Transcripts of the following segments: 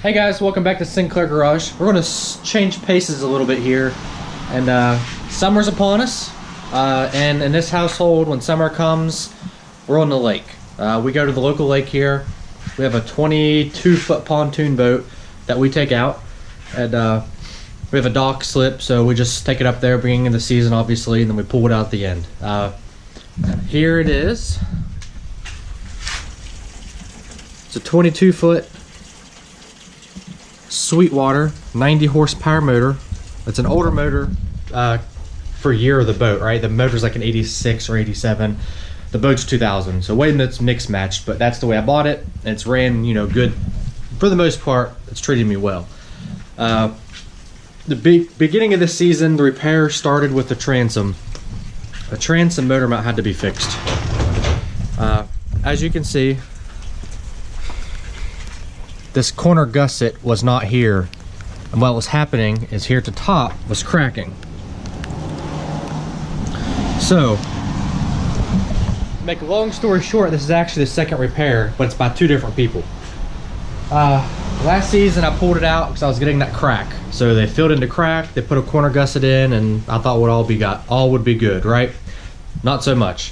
Hey guys, welcome back to Sinclair Garage. We're going to change paces a little bit here, and summer's upon us, and in this household, when summer comes, we're on the lake. We go to the local lake here. We have a 22-foot pontoon boat that we take out, and we have a dock slip, so we just take it up there beginning of the season, obviously, and then we pull it out at the end. Here it is. It's a 22-foot Sweetwater 90 horsepower motor. It's an older motor for year of the boat, right? The motor's like an 86 or 87. The boat's 2000, so way that's mixed matched, but that's the way I bought it. It's ran, you know, good for the most part. It's treated me well. The beginning of the season, the repair started with the transom. The transom motor mount had to be fixed. As you can see, this corner gusset was not here, and what was happening is here at the top was cracking. So, to make a long story short, this is actually the second repair, but it's by two different people. Last season I pulled it out because I was getting that crack. So they filled in the crack, they put a corner gusset in, and I thought all would be good, right? Not so much.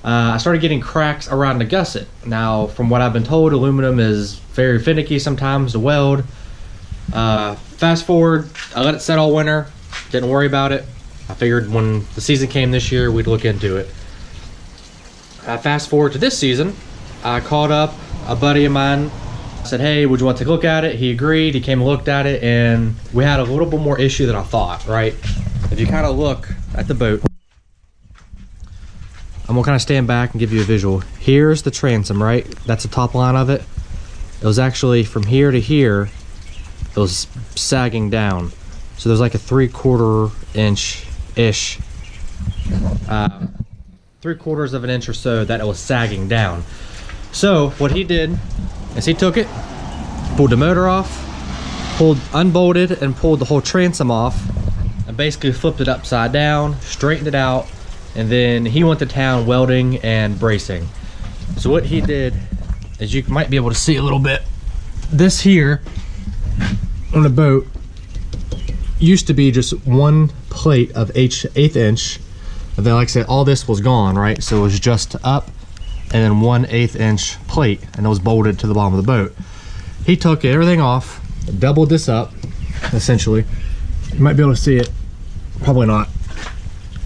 I started getting cracks around the gusset. Now, from what I've been told, aluminum is very finicky sometimes to weld. Fast forward, I let it set all winter, didn't worry about it. I figured when the season came this year, we'd look into it. Fast forward to this season, I called up a buddy of mine. I said, hey, would you want to take a look at it? He agreed, he came and looked at it, and we had a little bit more issue than I thought, right? If you kind of look at the boat, I'm gonna kind of stand back and give you a visual. Here's the transom, right? That's the top line of it. It was actually from here to here, it was sagging down. So there's like a 3/4 inch-ish, 3/4 of an inch or so that it was sagging down. So what he did is he took it, pulled the motor off, unbolted and pulled the whole transom off, and basically flipped it upside down, straightened it out, and then he went to town welding and bracing. So what he did, as you might be able to see a little bit, this here on the boat used to be just one plate of 1/8 inch, and then like I said, all this was gone, right? So it was just up and then 1/8 inch plate, and it was bolted to the bottom of the boat. He took everything off, doubled this up, essentially. You might be able to see it, probably not.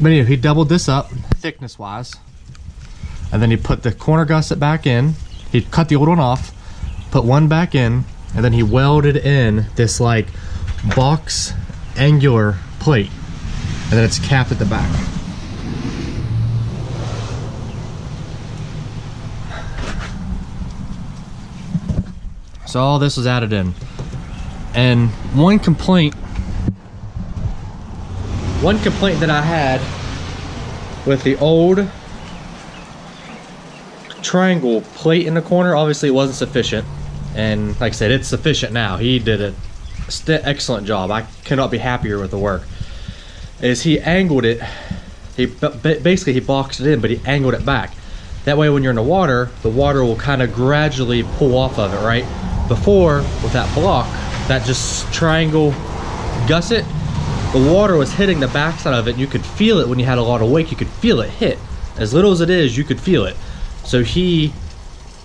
But anyway, he doubled this up thickness wise, and then he put the corner gusset back in. He cut the old one off, put one back in, and then he welded in this like box angular plate, and then it's capped at the back. So all this was added in. And one complaint that I had with the old triangle plate in the corner, obviously it wasn't sufficient, and like I said, it's sufficient now. He did an excellent job. I cannot be happier with the work. Is he angled it, basically he boxed it in, but he angled it back. That way when you're in the water will kind of gradually pull off of it, right? Before, with that block, that just triangle gusset, the water was hitting the backside of it, and you could feel it when you had a lot of wake. You could feel it hit. As little as it is, you could feel it. So he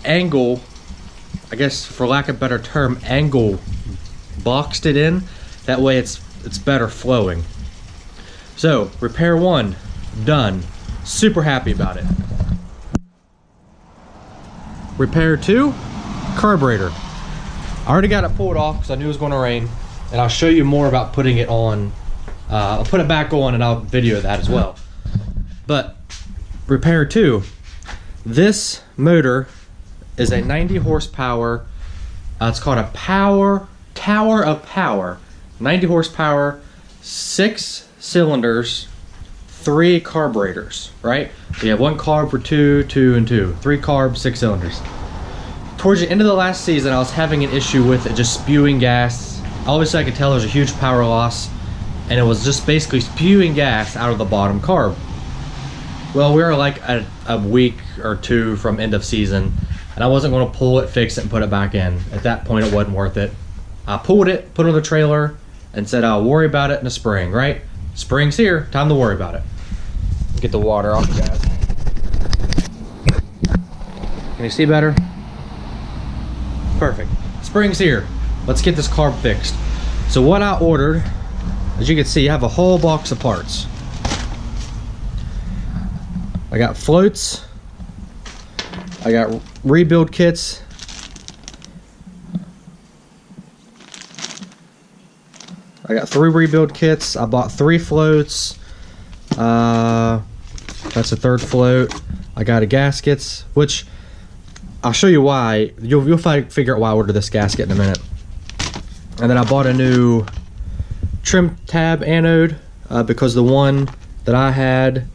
I guess for lack of a better term, boxed it in. That way it's better flowing. So repair one done. Super happy about it. Repair two, carburetor. I already got it pulled off because I knew it was going to rain, and I'll show you more about putting it on. I'll put it back on and I'll video that as well. But repair two, this motor is a 90 horsepower, it's called a Tower of Power, 90 horsepower, 6 cylinders, 3 carburetors, right? So you have 1 carb for 2, 2, and 2. 3 carbs, 6 cylinders. Towards the end of the last season, I was having an issue with it just spewing gas. Obviously I could tell there was a huge power loss, and it was just basically spewing gas out of the bottom carb. Well, we were like a week or two from end of season, and I wasn't going to pull it, fix it, and put it back in. At that point, it wasn't worth it. I pulled it, put it on the trailer, and said I'll worry about it in the spring, right? Spring's here, time to worry about it. Get the water off, guys. Can you see better? Perfect. Spring's here. Let's get this carb fixed. So what I ordered, as you can see, I have a whole box of parts. I got floats. I got rebuild kits. I got 3 rebuild kits. I bought 3 floats. That's a 3rd float. I got a gaskets, which I'll show you why. You'll figure out why I ordered this gasket in a minute. And then I bought a new trim tab anode because the one that I had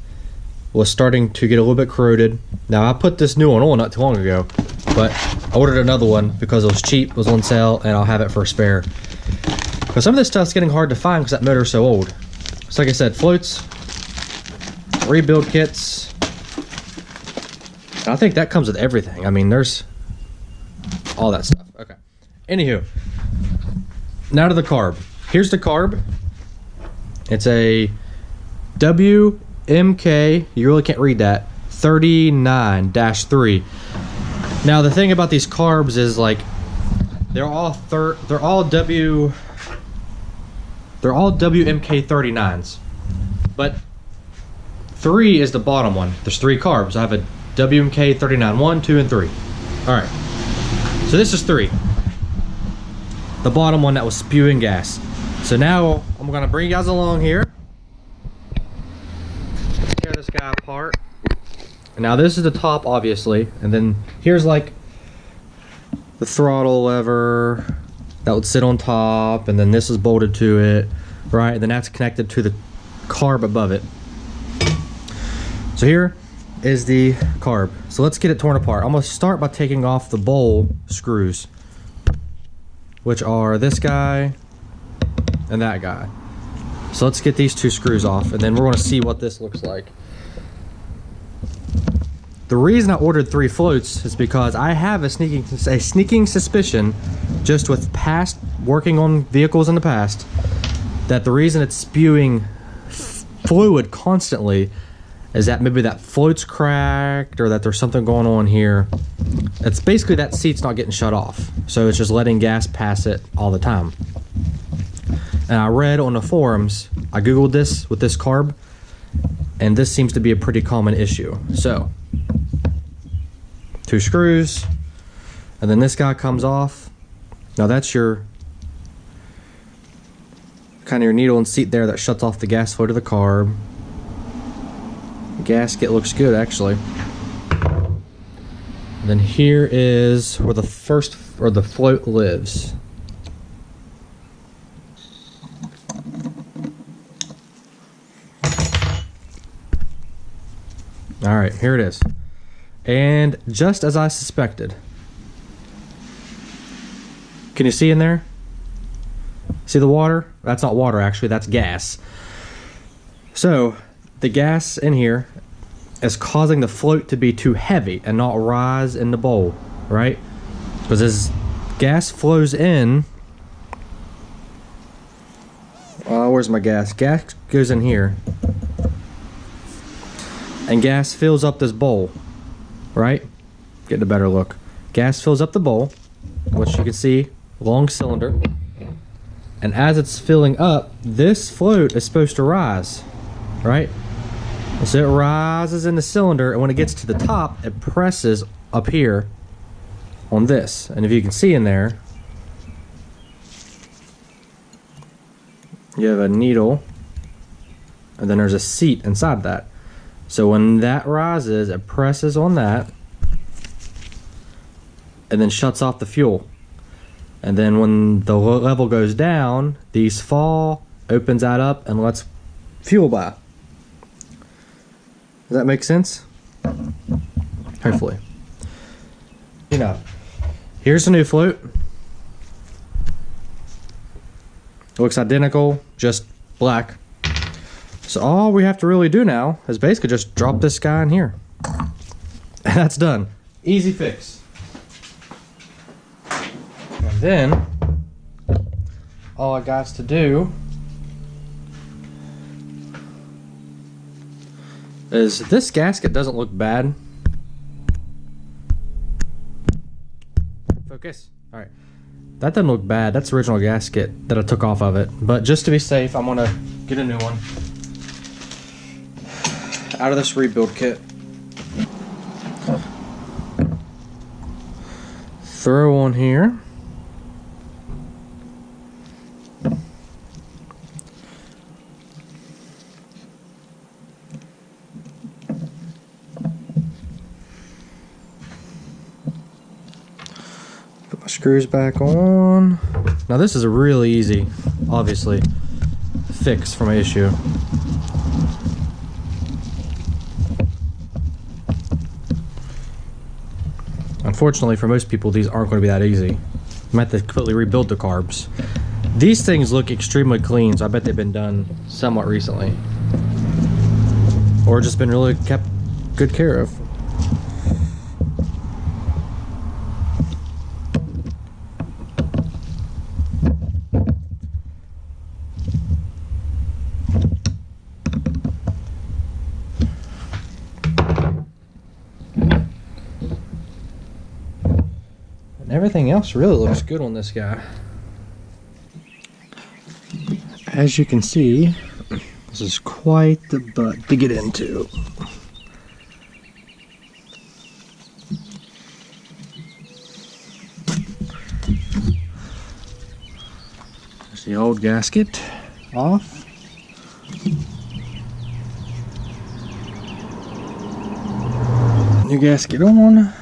was starting to get a little bit corroded. Now I put this new one on not too long ago, but I ordered another one because it was cheap, it was on sale, and I'll have it for a spare. But some of this stuff's getting hard to find because that motor's so old. So like I said, floats, rebuild kits. And I think that comes with everything. I mean, there's all that stuff. Okay. Anywho, now to the carb. Here's the carb. It's a WMK, you really can't read that, 39-3. Now the thing about these carbs is like they're all WMK 39s, but 3 is the bottom one. There's 3 carbs. I have a WMK 39, 1, 2, and 3. All right, so this is 3, the bottom one that was spewing gas. So now I'm gonna bring you guys along here. Let's tear this guy apart. And now this is the top, obviously, and then here's like the throttle lever that would sit on top, and then this is bolted to it, right? And then that's connected to the carb above it. So here is the carb. So let's get it torn apart. I'm gonna start by taking off the bowl screws, which are this guy and that guy. So let's get these 2 screws off, and then we're gonna see what this looks like. The reason I ordered 3 floats is because I have a sneaking suspicion, just with past working on vehicles in the past, that the reason it's spewing fluid constantly is that maybe that float's cracked or that there's something going on here. It's basically that seat's not getting shut off, so it's just letting gas pass it all the time. And I read on the forums, I googled this with this carb, and this seems to be a pretty common issue. So 2 screws, and then this guy comes off. Now that's your kind of your needle and seat there that shuts off the gas flow to the carb. The gasket looks good, actually. And then here is where the float lives. All right, here it is. And just as I suspected. Can you see in there? See the water? That's not water, actually, that's gas. So the gas in here is causing the float to be too heavy and not rise in the bowl, right? Because as gas flows in, where's my gas? Gas goes in here, and gas fills up this bowl, right? Getting a better look. Gas fills up the bowl, which you can see, long cylinder. And as it's filling up, this float is supposed to rise, right? So it rises in the cylinder, and when it gets to the top, it presses up here on this. And if you can see in there, you have a needle, and then there's a seat inside that. So when that rises, it presses on that, and then shuts off the fuel. And then when the level goes down, these fall, opens that up, and lets fuel by. Does that make sense? Hopefully. You know, here's the new float. Looks identical, just black. So all we have to really do now is basically just drop this guy in here. And that's done. Easy fix. And then all I got to do is this gasket doesn't look bad. Focus. All right. That doesn't look bad. That's the original gasket that I took off of it. But just to be safe, I'm gonna get a new one out of this rebuild kit. Throw on here. Put my screws back on. Now this is a really easy, obviously, fix for my issue. Unfortunately for most people, these aren't going to be that easy. I might have to completely rebuild the carbs. These things look extremely clean, so I bet they've been done somewhat recently. Or just been really kept good care of. Everything else really looks good on this guy. As you can see, this is quite the butt to get into. There's the old gasket off. New gasket on.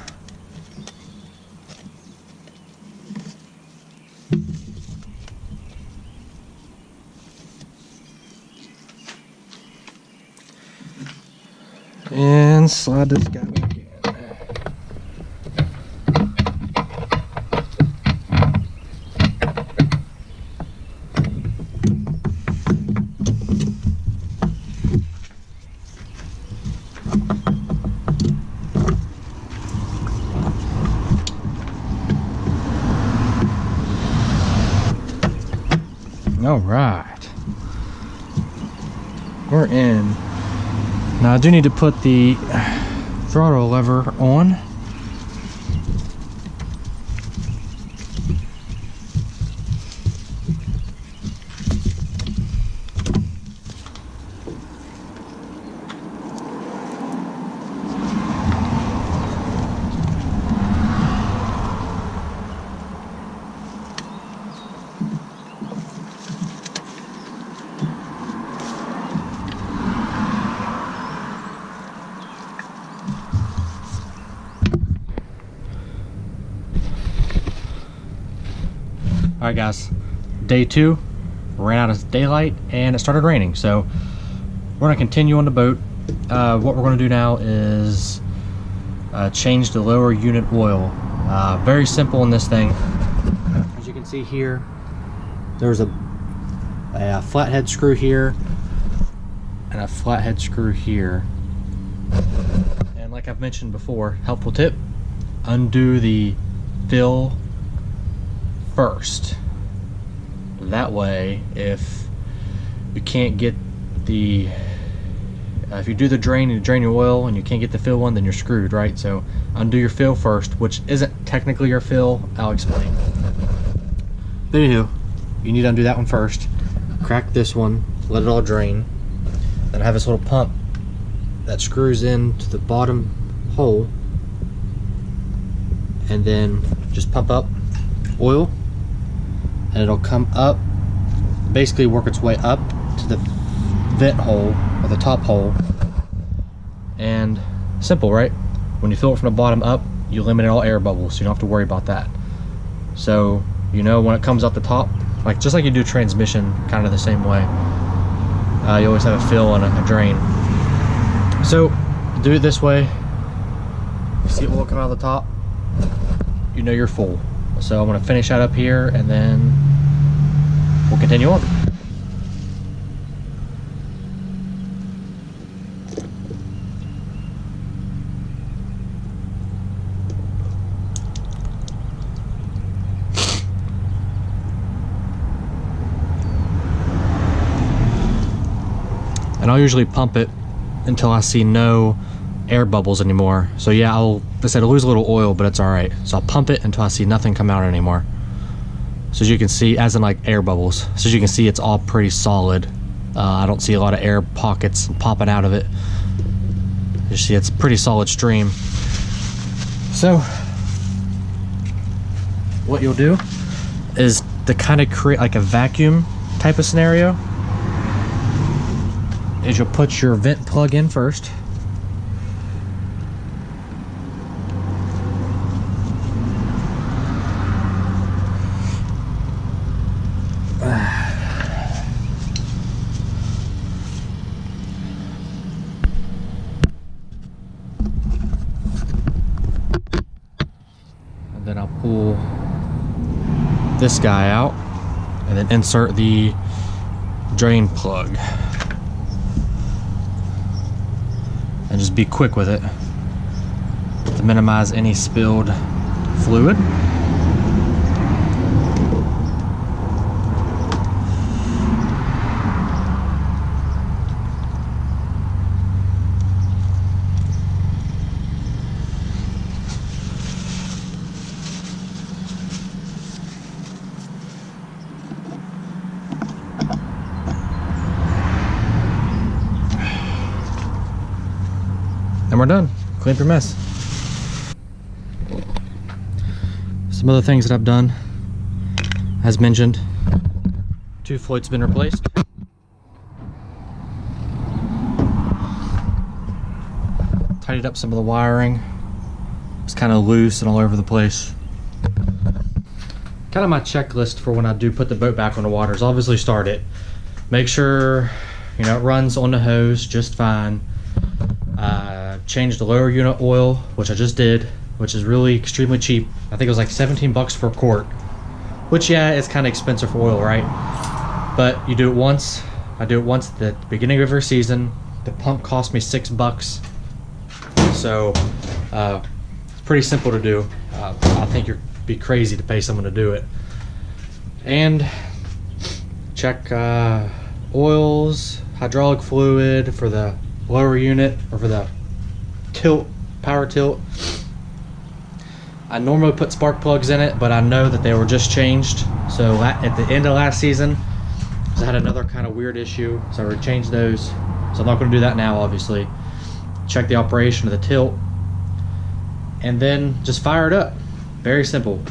And slide this guy back in. All right, we're in. Now I do need to put the throttle lever on. Alright guys, day 2, ran out of daylight and it started raining, so we're going to continue on the boat. What we're going to do now is change the lower unit oil. Very simple in this thing. As you can see here, there's a flathead screw here and a flathead screw here. And like I've mentioned before, helpful tip, undo the fill first. That way, if you can't get the if you do the drain and you drain your oil and you can't get the fill one, then you're screwed, right? So undo your fill first, which isn't technically your fill. I'll explain. But anywho, you need to undo that one first, crack this one, let it all drain, then I have this little pump that screws into the bottom hole, and then just pump up oil and it'll come up, basically work its way up to the vent hole or the top hole. And simple, right? When you fill it from the bottom up, you eliminate all air bubbles, so you don't have to worry about that. So you know when it comes out the top, like just like you do transmission, kind of the same way, you always have a fill and a drain. So do it this way. You see it coming out of the top, you know you're full. So I'm going to finish that up here and then we'll continue on. I'll usually pump it until I see no air bubbles anymore. So yeah, I said I'll lose a little oil, but it's all right. So I'll pump it until I see nothing come out anymore. So as you can see, as in like air bubbles. So as you can see, it's all pretty solid. I don't see a lot of air pockets popping out of it. You see, it's a pretty solid stream. So what you'll do is to kind of create like a vacuum type of scenario is you'll put your vent plug in first. And then I'll pull this guy out and then insert the drain plug. And just be quick with it to minimize any spilled fluid. And we're done. Clean up your mess. Some other things that I've done, as mentioned, 2 floats been replaced. Tidied up some of the wiring. It's kind of loose and all over the place. Kind of my checklist for when I do put the boat back on the water is obviously start it. Make sure, you know, it runs on the hose just fine. Change the lower unit oil, which I just did, which is really extremely cheap. I think it was like 17 bucks per quart, which yeah, it's kind of expensive for oil, right? But you do it once. I do it once at the beginning of every season. The pump cost me 6 bucks. So it's pretty simple to do. I think you'd be crazy to pay someone to do it. And check oils, hydraulic fluid for the lower unit or for the tilt, power tilt. I normally put spark plugs in it, but I know that they were just changed. So at the end of last season, I had another kind of weird issue, so I changed those. So I'm not going to do that now, obviously. Check the operation of the tilt, and then just fire it up. Very simple.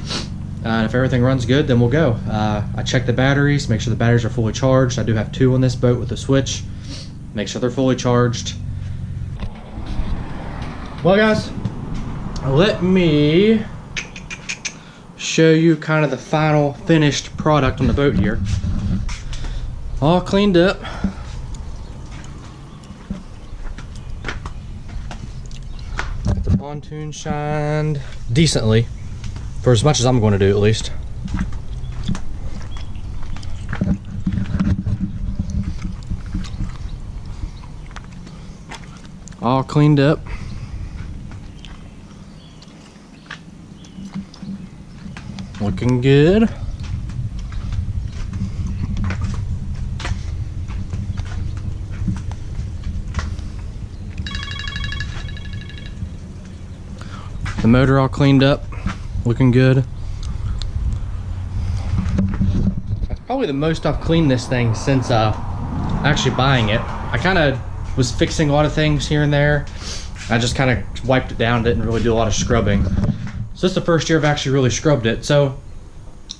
And if everything runs good, then we'll go. I check the batteries, make sure the batteries are fully charged. I do have 2 on this boat with a switch. Make sure they're fully charged. Well guys, let me show you kind of the final finished product on the boat here. All cleaned up. Got the pontoon shined decently, for as much as I'm going to do at least. All cleaned up. Looking good. The motor all cleaned up, looking good. That's probably the most I've cleaned this thing since actually buying it. I kind of was fixing a lot of things here and there. I just kind of wiped it down, didn't really do a lot of scrubbing. So this is the first year I've actually really scrubbed it. So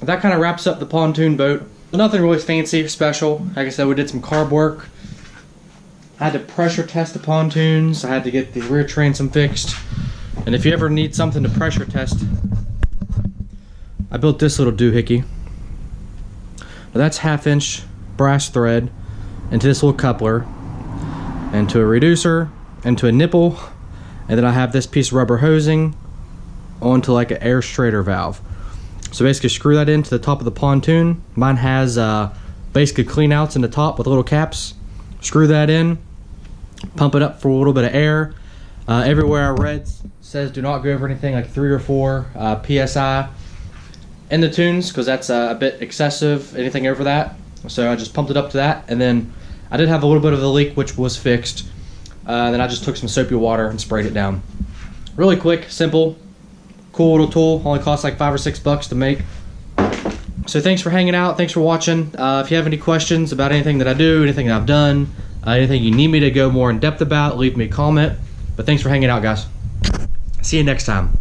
that kind of wraps up the pontoon boat. Nothing really fancy or special. Like I said, we did some carb work. I had to pressure test the pontoons. I had to get the rear transom fixed. And if you ever need something to pressure test, I built this little doohickey. Now that's 1/2" brass thread into this little coupler, into a reducer, into a nipple, and then I have this piece of rubber hosing onto like an air straighter valve. So basically screw that into the top of the pontoon. Mine has basically clean outs in the top with little caps. Screw that in, pump it up for a little bit of air. Everywhere I read says do not go over anything like 3 or 4 PSI in the tunes, because that's a bit excessive, anything over that. So I just pumped it up to that, and then I did have a little bit of a leak, which was fixed. Then I just took some soapy water and sprayed it down. Really quick, simple, cool little tool. Only costs like $5 or $6 to make. So thanks for hanging out. Thanks for watching. If you have any questions about anything that I do, anything that I've done, anything you need me to go more in depth about, leave me a comment. But thanks for hanging out, guys. See you next time.